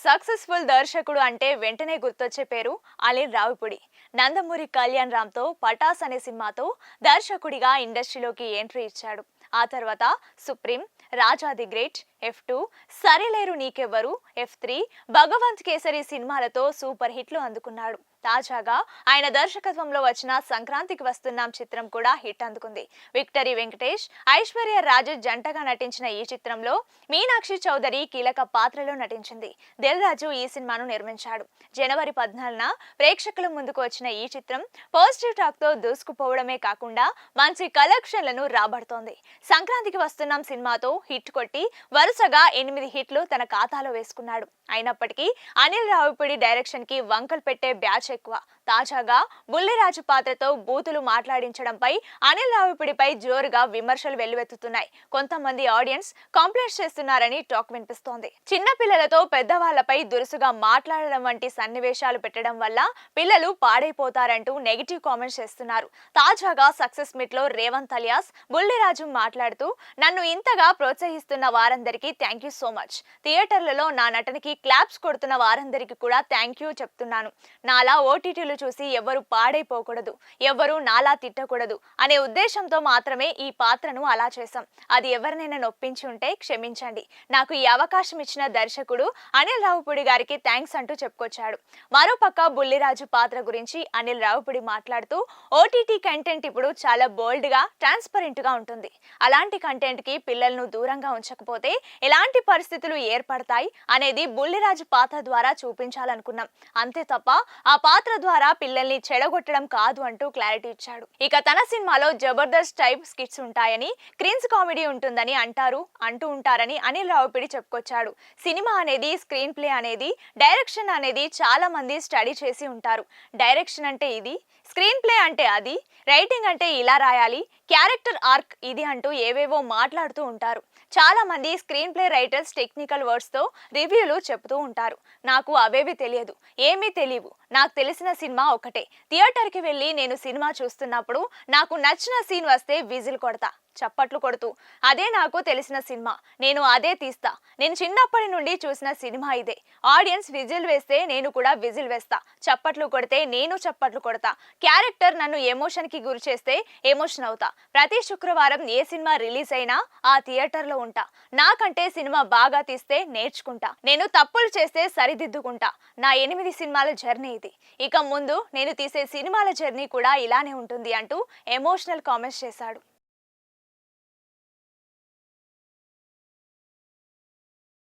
Successful దర్శకుడు అంటే వెంటనే గుర్తొచ్చే పేరు అనిల్ రావిపూడి. నందమూరి కళ్యాణ్ రామ్తో పటాస్ అనే సినిమాతో దర్శకుడిగా ఇండస్ట్రీలోకి ఎంట్రీ ఇచ్చాడు. ఆ తర్వాత supreme, Raja the great, F2, Sarileru Neekevvaru, F3, Bhagavanth Kesari సినిమాలతో సూపర్ హిట్లు అందుకున్నాడు. తాజాగా ఆయన దర్శకత్వంలో వచ్చిన సంక్రాంతికి వస్తున్నాం చిత్రం కూడా హిట్ అందుకుంది. విక్టరీ వెంకటేష్, ఐశ్వర్య రాజేష్ జంటగా నటించిన ఈ చిత్రంలో మీనాక్షి చౌదరి కీలక పాత్రలో నటించింది. దిల్ రాజు ఈ సినిమాను నిర్మించాడు. జనవరి 14న ప్రేక్షకుల ముందుకు వచ్చిన ఈ చిత్రం పాజిటివ్ టాక్ తో దూసుకుపోవడమే కాకుండా మంచి కలెక్షన్లను రాబడుతోంది. సంక్రాంతికి వస్తున్నాం సినిమాతో హిట్ కొట్టి వరుసగా 8 హిట్లు తన ఖాతాలో వేసుకున్నాడు. అయినప్పటికీ అనిల్ రావిపూడి డైరెక్షన్ కి వంకలు పెట్టే బ్యాచ్ ఎక్కువ. తాజాగా బుల్లిరాజు పాత్రతో బూతులు మాట్లాడించడంపై అనిల్ రావిపూడిపై జోరుగా విమర్శలు వెల్లువెత్తుతున్నాయి. కొంతమంది ఆడియన్స్ కంప్లైంట్స్ చేస్తున్నారని టాక్ వినిపిస్తోంది. చిన్న పిల్లలతో పెద్దవాళ్లపై దురుసుగా మాట్లాడడం వంటి సన్నివేశాలు పెట్టడం వల్ల పిల్లలు పాడైపోతారంటూ నెగిటివ్ కామెంట్స్ చేస్తున్నారు. తాజాగా సక్సెస్ మీట్ లో రేవంత్ అలియాస్ బుల్లిరాజు మాట్లాడుతూ, నన్ను ఇంతగా ప్రోత్సహిస్తున్న వారందరికీ థ్యాంక్ యూ సో మచ్. థియేటర్లలో నా నటనకి క్లాప్స్ కొడుతున్న వారందరికీ కూడా థ్యాంక్ యూ చెప్తున్నాను. నాలా ఓటీటీలు చూసి ఎవరు పాడైపోకూడదు, ఎవరు నాలా తిట్టకూడదు అనే ఉద్దేశంతో మాత్రమే ఈ పాత్రను అలా చేశాం. అది ఎవరినైనా నొప్పించి ఉంటే క్షమించండి. నాకు ఈ అవకాశం ఇచ్చిన దర్శకుడు అనిల్ రావిపూడి గారికి థ్యాంక్స్ అంటూ చెప్పుకొచ్చాడు. మరోపక్క బుల్లిరాజు పాత్ర గురించి అనిల్ రావిపూడి మాట్లాడుతూ, ఓటీటీ కంటెంట్ ఇప్పుడు చాలా బోల్డ్ గా, ట్రాన్స్పరెంట్ గా ఉంటుంది. అలాంటి కంటెంట్ కి పిల్లలను దూరంగా ఉంచకపోతే ఎలాంటి పరిస్థితులు ఏర్పడతాయి అనేది బుల్లిరాజు పాత్ర ద్వారా చూపించాలనుకున్నాం. అంతే తప్ప ఆ పాత్ర ద్వారా పిల్లల్ని చెడగొట్టడం కాదు అంటూ క్లారిటీ ఇచ్చాడు. ఇక తన సినిమాలో జబర్దస్త్ టైప్ స్కిట్స్ ఉంటాయని, క్రిన్స్ కామెడీ ఉంటుందని అంటూ ఉంటారని అనిల్ రావిపూడి చెప్పుకొచ్చాడు. సినిమా అనేది, స్క్రీన్ ప్లే అనేది, డైరెక్షన్ అనేది చాలా మంది స్టడీ చేసి ఉంటారు. డైరెక్షన్ అంటే ఇది, స్క్రీన్ ప్లే అంటే అది, రైటింగ్ అంటే ఇలా రాయాలి, క్యారెక్టర్ ఆర్క్ ఇది అంటూ ఏవేవో మాట్లాడుతూ ఉంటారు. చాలా మంది screen play writers technical words తో రివ్యూలు చెప్తూ ఉంటారు. నాకు అవేవి తెలియదు, ఏమీ తెలియవు. నాకు తెలిసిన సినిమా ఒకటే. థియేటర్కి వెళ్ళి నేను సినిమా చూస్తున్నప్పుడు నాకు నచ్చిన సీన్ వస్తే విజిల్ కొడతా, చప్పట్లు కొడుతూ. అదే నాకు తెలిసిన సినిమా, నేను అదే తీస్తా. నేను చిన్నప్పటి నుండి చూసిన సినిమా ఇదే. ఆడియన్స్ విజిల్ వేస్తే నేను కూడా విజిల్ వేస్తా, చప్పట్లు కొడితే నేను చప్పట్లు కొడతా. క్యారెక్టర్ నన్ను ఎమోషన్ కి గురి చేస్తే ఎమోషన్ అవుతా. ప్రతి శుక్రవారం ఏ సినిమా రిలీజ్ అయినా ఆ థియేటర్లో ఉంటా. నాకంటే సినిమా బాగా తీస్తే నేర్చుకుంటా, నేను తప్పులు చేస్తే సరిదిద్దుకుంటా. నా 8 సినిమాల జర్నీ ఇది. ఇక ముందు నేను తీసే సినిమాల జర్నీ కూడా ఇలానే ఉంటుంది అంటూ ఎమోషనల్ కామెంట్స్ చేశాడు.